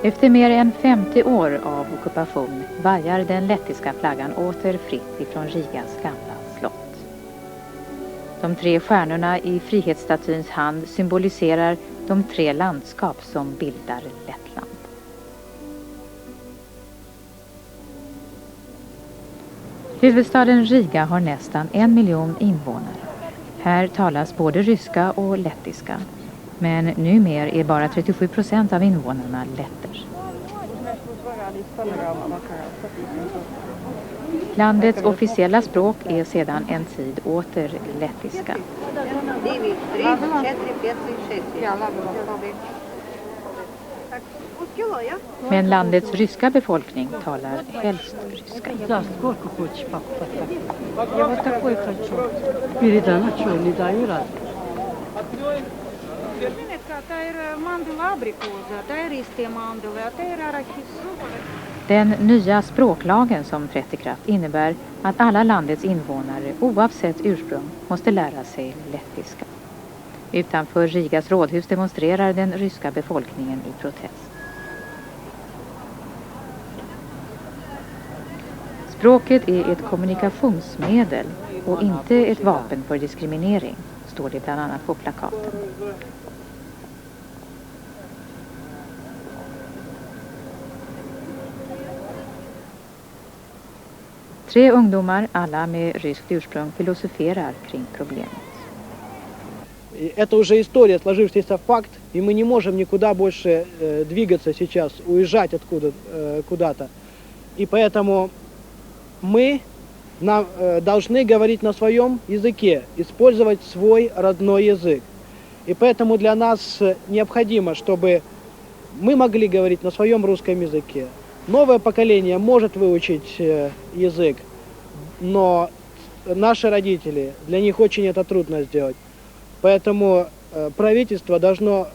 Efter mer än 50 år av ockupation vajar den lettiska flaggan åter fritt ifrån Rigas gamla slott. De 3 stjärnorna i frihetsstatyns hand symboliserar de 3 landskap som bildar Lettland. Huvudstaden Riga har nästan 1 miljon invånare. Här talas både ryska och lettiska. Men numera är bara 37% av invånarna letter. Landets officiella språk är sedan en tid åter lettiska. Men landets ryska befolkning talar helst ryska. Den nya språklagen som trätt i kraft innebär att alla landets invånare oavsett ursprung måste lära sig lettiska. Utanför Rigas rådhus demonstrerar den ryska befolkningen i protest. Språket är ett kommunikationsmedel och inte ett vapen för diskriminering, står det bland annat på plakaten. Tre ungdomar, alla med ryskt ursprung, filosoferar kring problemet. Это уже история, сложившийся факт, и мы не можем никуда больше двигаться сейчас, уезжать куда-то. И поэтому мы должны говорить на своем языке, использовать свой родной язык. И поэтому для нас необходимо, чтобы мы могли говорить на своем русском языке. Новое поколение может выучить язык, но наши родители, для них очень это трудно сделать. Poэтому правительство должно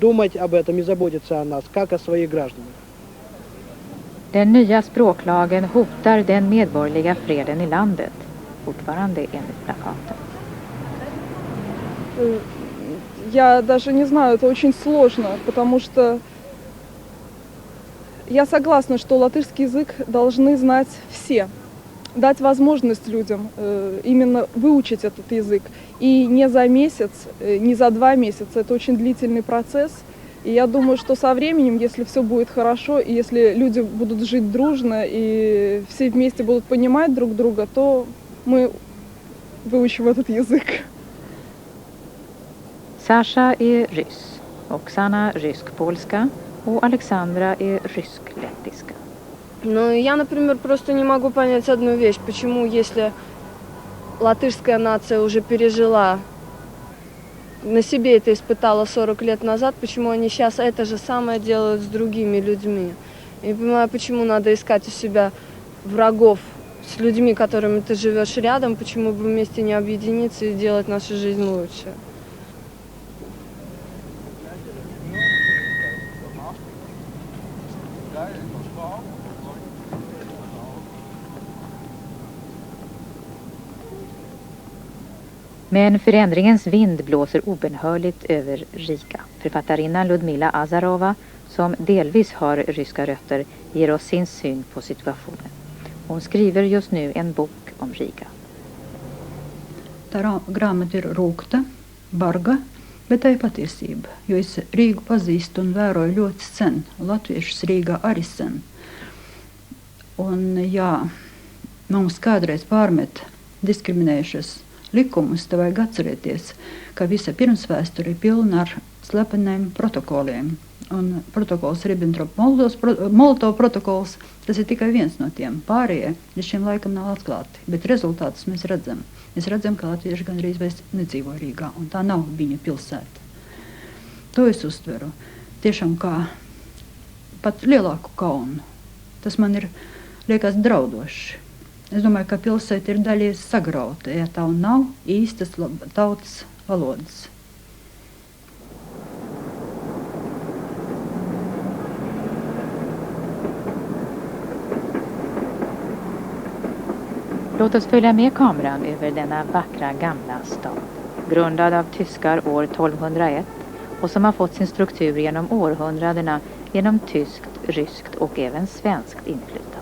думать об этом и заботиться о нас, как о своих гражданах. Den nya språklagen hotar den medborgerliga freden i landet, fortfarande enligt plakaten. Я даже не знаю, это очень сложно, потому что я согласна, что латышский язык должны знать все. Дать возможность людям именно выучить этот язык. И не за месяц, не за 2 месяца. Это очень длительный процесс. И я думаю, что со временем, если все будет хорошо, и если люди будут жить дружно, и все вместе будут понимать друг друга, то мы выучим этот язык. Sasha är ryss, Oksana rysk-polska och Alexandra är rysk-lettiska. Ну, я, например, просто не могу понять одну вещь. Почему, если латышская нация уже пережила, на себе это испытала 40 лет назад, почему они сейчас это же самое делают с другими людьми? Я не понимаю, почему надо искать у себя врагов с людьми, которыми ты живешь рядом, почему бы вместе не объединиться и делать нашу жизнь лучше. Men förändringens vind blåser obenhörligt över Riga. Författarinnan Ludmila Azarova, som delvis har ryska rötter, ger oss sin syn på situationen. Hon skriver just nu en bok om Riga. Tā grāmata ir rūkta, barga, bet tai patiesība, jo es Rīgu pazīstu un vēroju ļoti sen, latviešus Rīgā arī sen. Un ja mums kādreiz pārmet diskriminējušas likumus, tad vajag atcerēties, ka visa pirmsvēsture ir pilna ar slepeniem protokoliem. Un protokols Ribbentrop-Molotov protokols, tas ir tikai viens no tiem. Pārējie līdz šim laikam nav atklāti, bet rezultātus mēs redzam. Mēs redzam, ka latvieši gandrīz vairs nedzīvo Rīgā, un tā nav viņa pilsēta. To es uztveru tiešām kā pat lielāku kaunu. Tas man liekas draudoši. Es domāju, ka pilsēta ir daļies sagrauta, ja tā nav īstas tautas valodas. Låt oss följa med kameran över denna vackra gamla stad. Grundad av tyskar år 1201 och som har fått sin struktur genom århundradena genom tyskt, ryskt och även svenskt inflytande.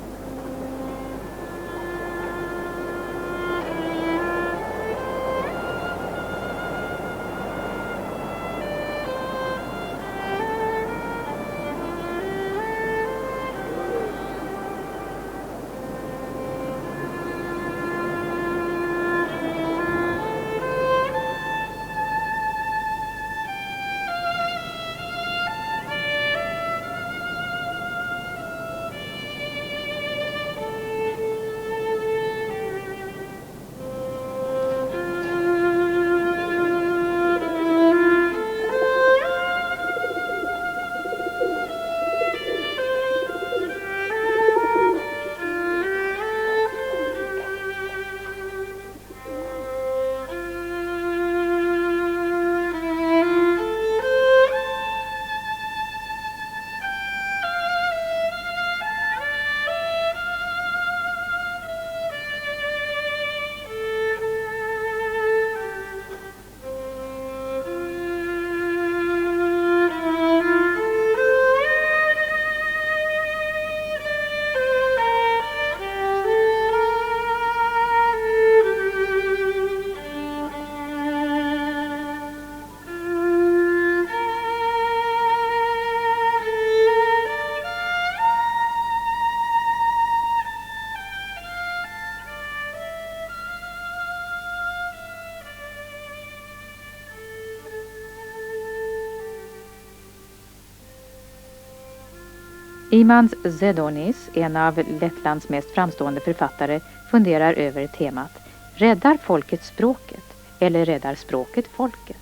Imants Zedonis, en av Lettlands mest framstående författare, funderar över temat: räddar folket språket eller räddar språket folket?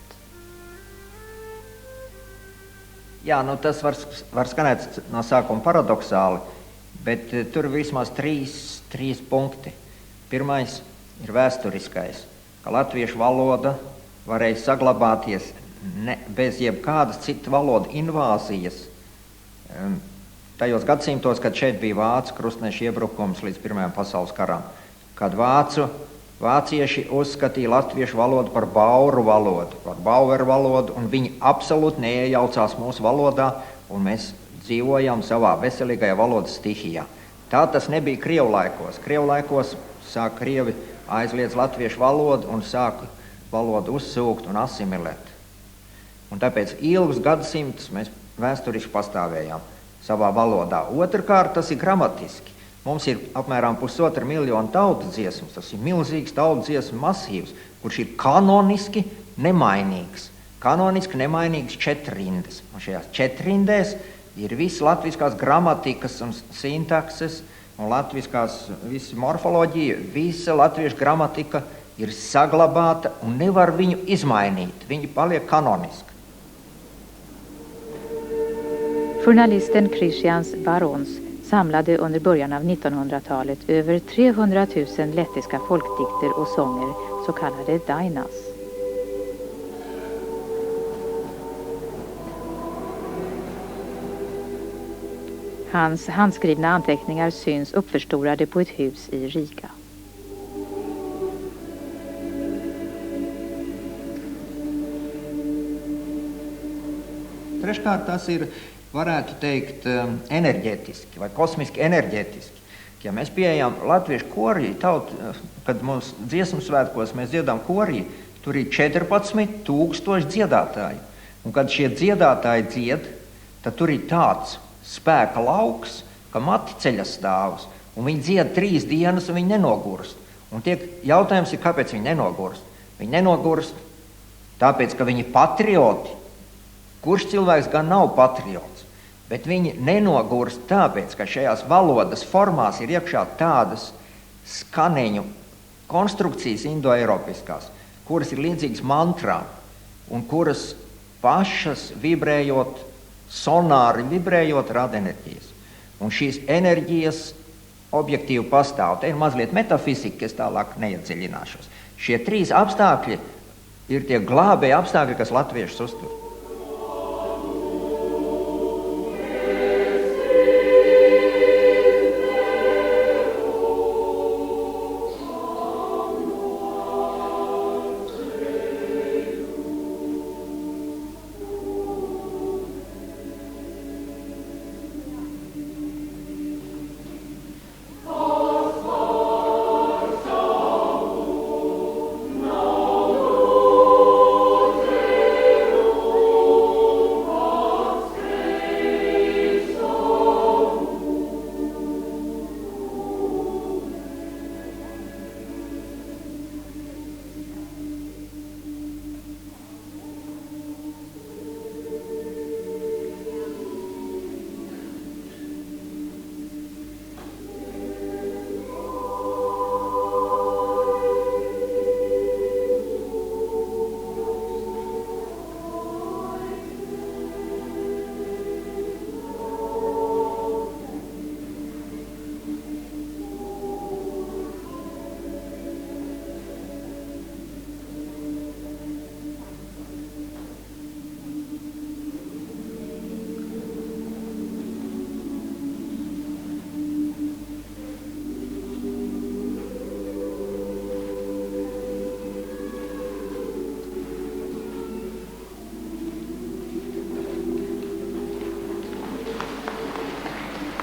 Jā, nu tas var skanēt no sākuma paradoxāli, bet tur vismaz trīs punkti. Pirmais ir vēsturiskais, ka latviešu valoda varēja saglabāties bez jebkādas citu valodu invāzijas. Tajos gadsimtos, kad šeit bija vācu krustnešu iebrukums līdz Pirmajam pasaules karam, kad vācieši uzskatīja latviešu valodu par bauru valodu, par baueru valodu, un viņi absolūti neiejaucās mūsu valodā, un mēs dzīvojam savā veselīgajā valodas stihijā. Tā tas nebija Krievu laikos. Krievu laikos sāk Krievi aizliedz latviešu valodu un sāk valodu uzsūkt un asimilēt. Un tāpēc ilgus gadsimtus mēs vēsturiski pastāvējām savā valodā. Otrkārt, tas ir gramatiski. Mums ir apmēram 1,5 miljonu tautas dziesmas. Tas ir milzīgs tautas dziesmu masīvs, kurš ir kanoniski nemainīgs. Kanoniski nemainīgs 4 rindas. Un šajās 4 rindēs ir visi latviskās gramatikas un sintakses un visa morfoloģija, visa latviešu gramatika ir saglabāta un nevar viņu izmainīt. Viņi paliek kanoniski. Journalisten Christians Barons samlade under början av 1900-talet över 300 000 lettiska folkdikter och sånger, så kallade dainas. Hans handskrivna anteckningar syns uppförstorade på ett hus i Riga. Treškārt, tas ir, varētu teikt, enerģētiski vai kosmiski enerģētiski. Ja mēs pieejam latviešu koriju, kad mums dziesmu svētkos mēs dziedām koriju, tur ir 14,000 dziedātāji. Un kad šie dziedātāji dzied, tad tur ir tāds spēka lauks, ka mati ceļas stāvus. Un viņi dzied 3 dienas un viņi nenogurst. Un jautājums ir, kāpēc viņi nenogurst? Viņi nenogurst tāpēc, ka viņi patrioti. Kurš cilvēks gan nav patriots? Bet viņi nenogurst tāpēc, ka šajās valodas formās ir iekšā tādas skaneņu konstrukcijas indoeiropiskās, kuras ir līdzīgas mantrām un kuras pašas vibrējot, sonāri vibrējot, rada enerģijas. Un šīs enerģijas objektīvi pastāv. Te ir mazliet metafizika, es tālāk neiedziļināšos. Šie 3 apstākļi ir tie glābēji apstākļi, kas latviešus uztur.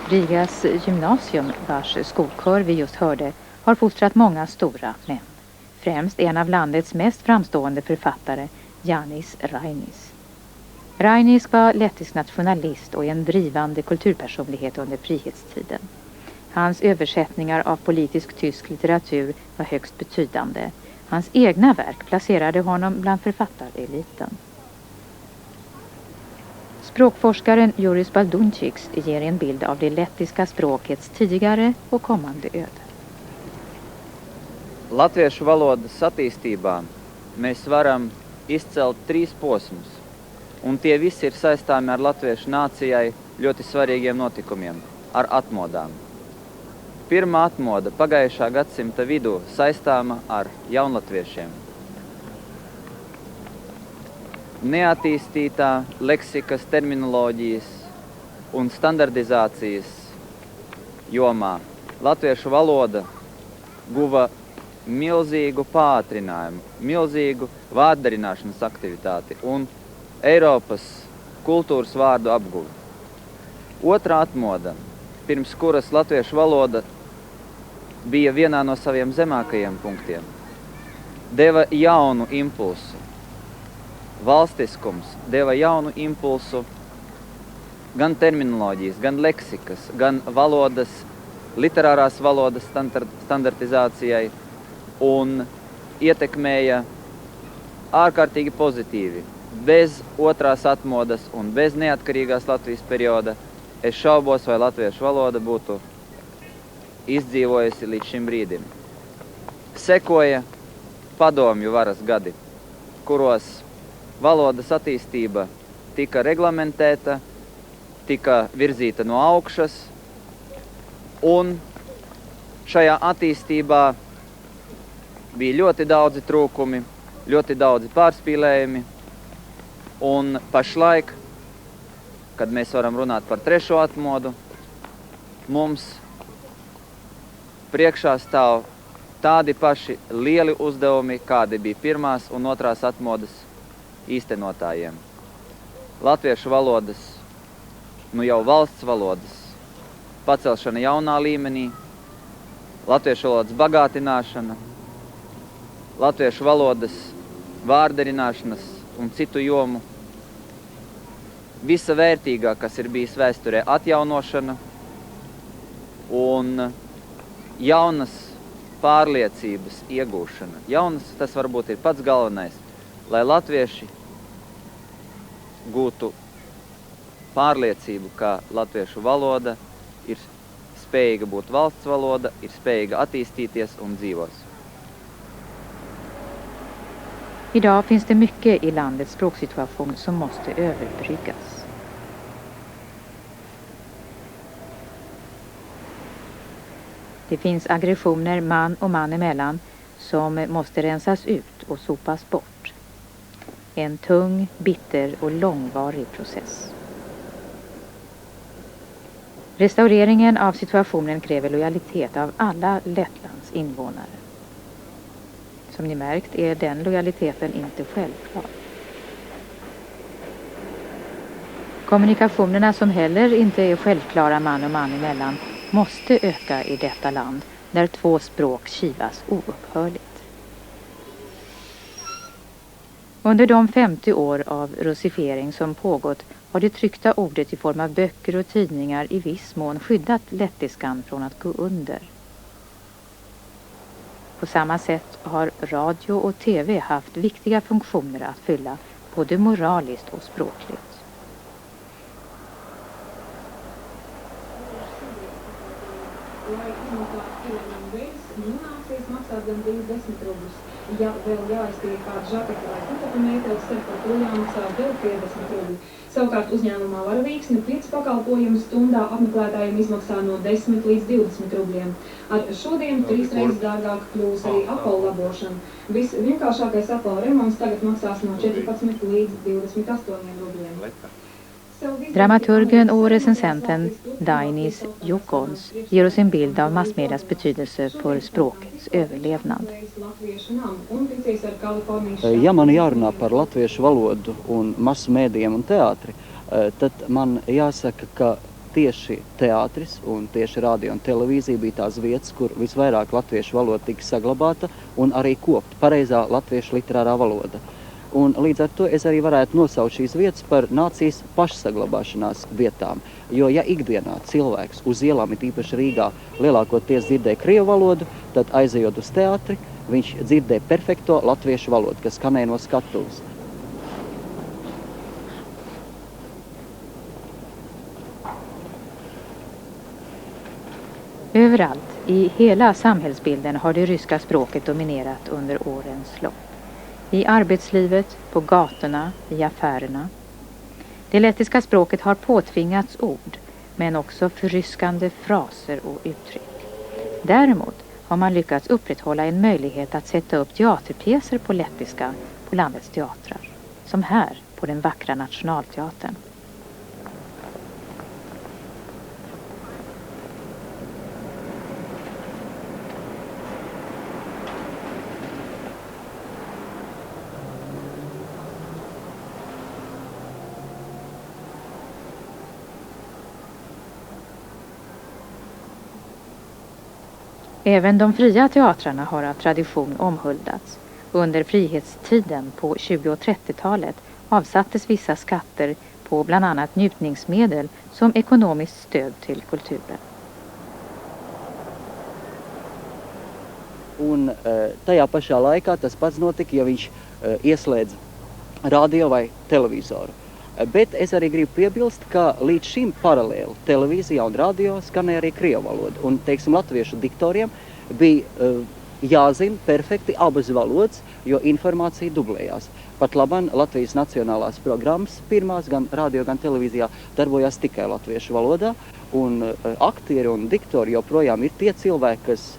Rigas gymnasium, vars skolkör vi just hörde, har fostrat många stora män. Främst en av landets mest framstående författare, Jānis Rainis. Rainis var lettisk nationalist och en drivande kulturpersonlighet under frihetstiden. Hans översättningar av politisk tysk litteratur var högst betydande. Hans egna verk placerade honom bland författareliten. Språkforskaren Joris Baldunciks ger en bild av det lettiska språkets tidigare och kommande öde. Latviešu valodas attīstībā mēs varam izcelt 3 posmus, un tie visi ir saistāmi ar latviešu nācijai ļoti svarīgiem notikumiem, ar atmodām. Pirmā atmoda pagājušā gadsimta vidū saistāma ar jaunlatviešiem. Neattīstītā leksikas, terminoloģijas un standardizācijas jomā latviešu valoda guva milzīgu pātrinājumu, milzīgu vārdarināšanas aktivitāti un Eiropas kultūras vārdu apguvi. Otrā atmoda, pirms kuras latviešu valoda bija vienā no saviem zemākajiem punktiem, deva jaunu impulsu. Valstiskums deva jaunu impulsu gan terminoloģijas, gan leksikas, gan valodas, literārās valodas standartizācijai un ietekmēja ārkārtīgi pozitīvi. Bez otrās atmodas un bez neatkarīgās Latvijas perioda es šaubos, vai latviešu valoda būtu izdzīvojusi līdz šim brīdim. Sekoja padomju varas gadi, kuros valodas attīstība tika reglamentēta, tika virzīta no augšas, un šajā attīstībā bija ļoti daudzi trūkumi, ļoti daudzi pārspīlējumi, un pašlaik, kad mēs varam runāt par 3. atmodu, mums priekšā stāv tādi paši lieli uzdevumi, kādi bija 1. un 2. atmodas īstenotājiem. Latviešu valodas, nu jau valsts valodas, pacelšana jaunā līmenī, latviešu valodas bagātināšana, latviešu valodas vārdarināšanas un citu jomu, visa vērtīgā, kas ir bijis vēsturē, atjaunošana un jaunas pārliecības iegūšana. Jaunas, tas varbūt ir pats galvenais, lai latvieši gūtu pārliecību, ka latviešu valoda ir spējīga būt valsts valoda, ir spējīga attīstīties un dzīvos. Idag finns det mycket i landets språksituation som måste överbryggas. Det finns aggressioner man och man emellan som måste rensas ut och sopas bort. En tung, bitter och långvarig process. Restaureringen av situationen kräver lojalitet av alla Lettlands invånare. Som ni märkt är den lojaliteten inte självklar. Kommunikationerna som heller inte är självklara man och man emellan måste öka i detta land där 2 språk kivas oupphörligt. Under de 50 år av russifiering som pågått har det tryckta ordet i form av böcker och tidningar i viss mån skyddat lettiskan från att gå under. På samma sätt har radio och tv haft viktiga funktioner att fylla, både moraliskt och språkligt. Ja vēl jāiztiek kāda žaketa vai kutetu mētelis, tad par to jāmaksā vēl 50 rubļu. Savukārt uzņēmumā Varavīksne 5 pakalpojumu stundā apmeklētājiem izmaksā no 10 līdz 20 rubļiem. Ar šodien 3 reizes dārgāk kļūs arī apavu labošana. Visvienkāršākais apavu remonts tagad maksās no 14 līdz 28 rubļiem. Dramaturgen och recensenten Dainis Jukons ger oss en bild av massmedias betydelse för språkets överlevnad. Ja man jārunā par latviešu valodu un masu mēdījiem un teātri, tad man jāsaka, ka tieši teātris un tieši radio un televīzija bija tās vietas, kur visvairāk latviešu valoda tika saglabāta un arī kopta pareizā latviešu literārā valoda. Un līdz ar to es arī varētu nosaukt šīs vietas par nācijas pašsaglabāšanās vietām. Jo, ja ikdienā cilvēks uz ielām, it īpaši Rīgā, lielākoties dzirdēja krievu valodu, tad aizejot uz teātri, viņš dzirdēja perfekto latviešu valodu, kas skanēja no skatuves. Överallt, i hela samhällsbilden har det ryska språket dominerat under årens lopp. I arbetslivet, på gatorna, i affärerna. Det lettiska språket har påtvingats ord, men också förryskande fraser och uttryck. Däremot har man lyckats upprätthålla en möjlighet att sätta upp teaterpjäser på lettiska på landets teatrar. Som här på den vackra Nationalteatern. Även de fria teatrarna har av tradition omhuldats. Under frihetstiden på 20- och 30-talet avsattes vissa skatter på bland annat njutningsmedel som ekonomiskt stöd till kulturen. Un tajā pašā laikā tas pats notika, ja viņš ieslēdz radio vai televizoru. Bet es arī gribu piebilst, ka līdz šim paralēli televīzijā un radio skanēja arī krievu valoda. Un, teiksim, latviešu diktoriem bija jāzina perfekti abas valodas, jo informācija dublējās. Pat labam Latvijas nacionālās programmas pirmās gan radio, gan televīzijā darbojās tikai latviešu valodā. Un aktieri un diktori joprojām ir tie cilvēki, kas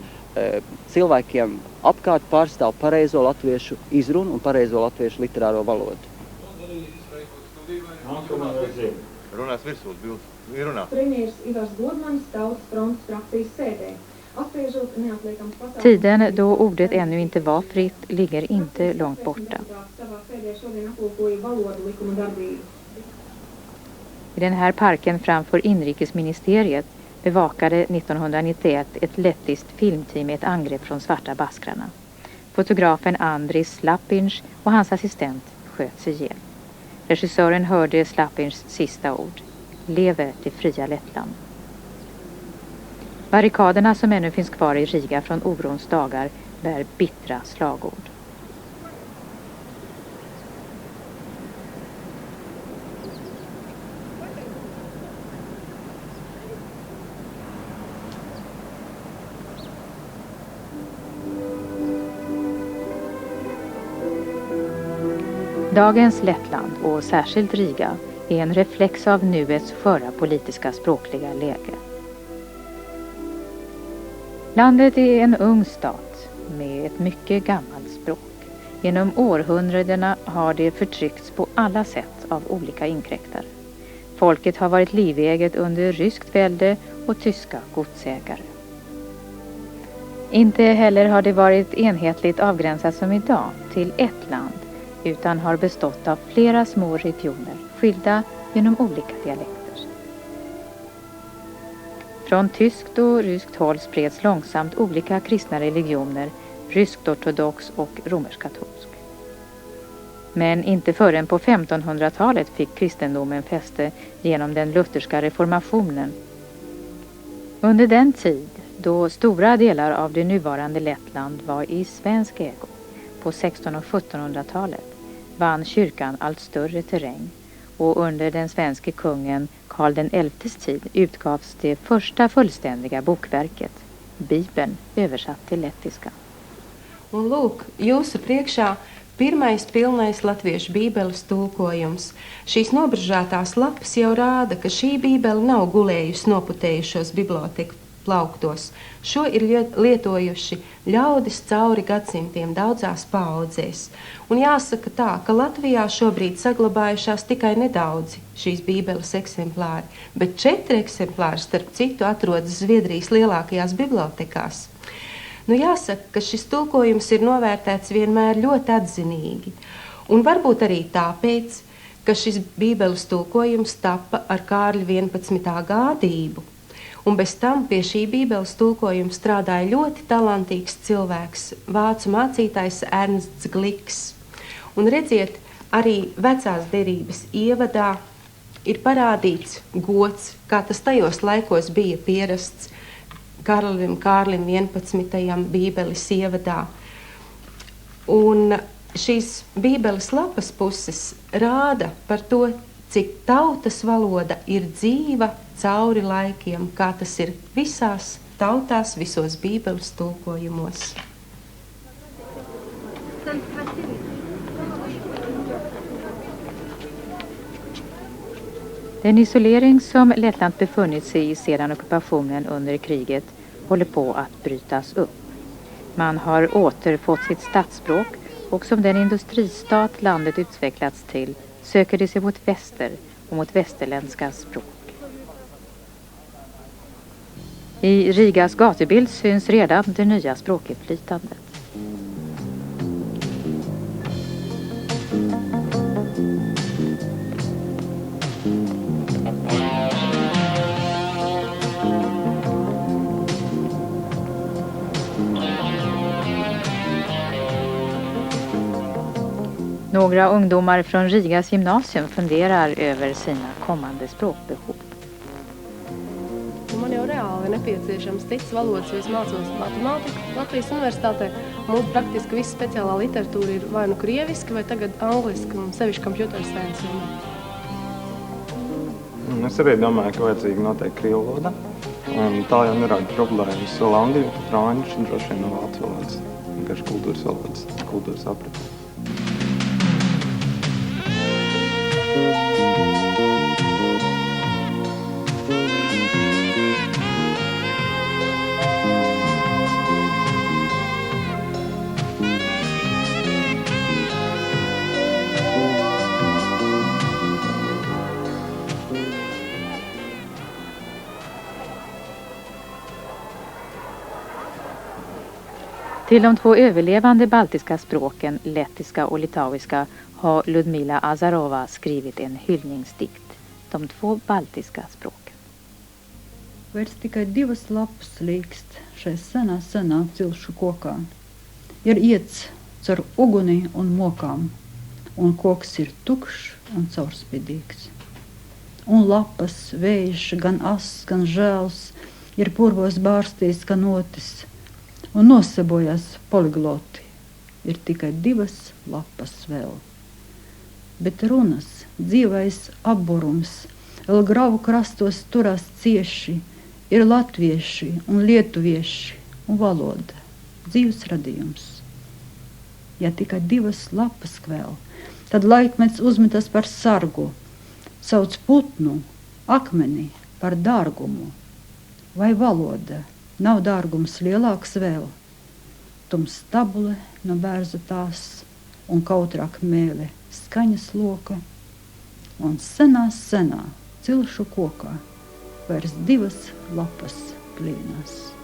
cilvēkiem apkārt pārstāv pareizo latviešu izrunu un pareizo latviešu literāro valodu. Runās virsūs, runā. Premjers Ivars Godmanis Tautas fronts frakcijas sēdē. Apspriežot neatliekams pasaules... Tiden då ordet ännu inte var fritt ligger inte långt borta. I den här parken framför inrikesministeriet bevakade 1991 ett lettiskt filmteam ett angrepp från svarta baskrarna. Fotografen Andris Slapinš och hans assistent sköts ihjäl. Regissören hörde Slapinšs sista ord. Leve det fria Lettland. Barrikaderna som ännu finns kvar i Riga från orons dagar bär bittra slagord. Dagens Lettland och särskilt Riga är en reflex av nuets sköra politiska språkliga läge. Landet är en ung stat med ett mycket gammalt språk. Genom århundradena har det förtryckts på alla sätt av olika inkräktare. Folket har varit liveget under ryskt välde och tyska godsägare. Inte heller har det varit enhetligt avgränsat som idag till ett land, utan har bestått av flera små regioner, skilda genom olika dialekter. Från tyskt och ryskt håll spreds långsamt olika kristna religioner, ryskt-ortodox och romersk-katolsk. Men inte förrän på 1500-talet fick kristendomen fäste genom den lutherska reformationen. Under den tid då stora delar av det nuvarande Lettland var i svensk ägo, på 1600- och 1700-talet, vann kyrkan allt större terräng, och under den svenske kungen Karl XI:s tid utgavs det första fullständiga bokverket, Bibeln, översatt till lettiska. Un lūk, jūsu priekšā pirmais pilnais latviešu bībeles tulkojums. Šīs nobržātās lapas jau rāda, ka šī bībele nav gulējusi noputējušos biblioteku plauktos. Šo ir lietojuši ļaudis cauri gadsimtiem daudzās paaudzēs. Un jāsaka tā, ka Latvijā šobrīd saglabājušās tikai nedaudzi šīs bībeles eksemplāri, bet 4 eksemplāri starp citu atrodas Zviedrijas lielākajās bibliotekās. Nu, jāsaka, ka šis tulkojums ir novērtēts vienmēr ļoti atzinīgi. Un varbūt arī tāpēc, ka šis bībeles tulkojums tapa ar Kārļa 11. gādību. Un bez tam pie šī bībeles tulkojuma strādāja ļoti talantīgs cilvēks, vācu mācītājs Ernsts Gliks. Un redziet, arī vecās derības ievadā ir parādīts gods, kā tas tajos laikos bija pierasts Kārlim 11. bībeles ievadā. Un šīs bībeles lapas puses rāda par to, cik tautas valoda ir dzīva cauri laikiem, kā tas ir visās tautās, visos bībeles tulkojumos. Den isolering som Lettland befunnit sig i sedan ockupationen under kriget håller på att brytas upp. Man har återfått sitt statsspråk och som den industristat landet utvecklats till söker det sig mot väster och mot västerländska språk. I Rigas gatubild syns redan det nya språkutflytandet. Några ungdomar från Rigas gymnasium funderar över sina kommande språkbehov. Man jau reāli nepieciešams citas valodas, jo es mācos matemātiku Latvijas universitātē. Mums praktiski visa speciālā literatūra ir vai nu krieviski, vai tagad angliski, un sevišķi computer science. Es arī domāju, ka vajadzīga noteikti krievu valoda. Un tā jau nerāda problēmas Olandiju, franču, droši vien no vācu valodas. Vienkārši kultūras valodas, kultūras aprite. Till de två överlevande baltiska språken, lettiska och litauiska, har Ludmila Azarova skrivit en hyllningsdikt. De två baltiska språken. Vairs tikai divas lapas līkst šai senā cilšu kokā. Ir iets caur uguni un mokām, un koks ir tukšs un caurspīdīgs. Un lapas, vējš, gan ass, gan žēls, ir purvos bārstījis, kā notis, un nosabojās poligloti. Ir tikai divas lapas vēl. Bet runas, dzīvais apburums, vēl gravu krastos turās cieši, ir latvieši un lietuvieši un valoda, dzīves radījums. Ja tikai divas lapas kvēl, tad laikmets uzmetas par sargu, sauc putnu, akmeni par dārgumu. Vai valoda nav dārgums lielāks vēl? Tums tabule no bērza tās un kautrāk mēle skaņas loka, un senā cilšu kokā vairs divas lapas plīnās.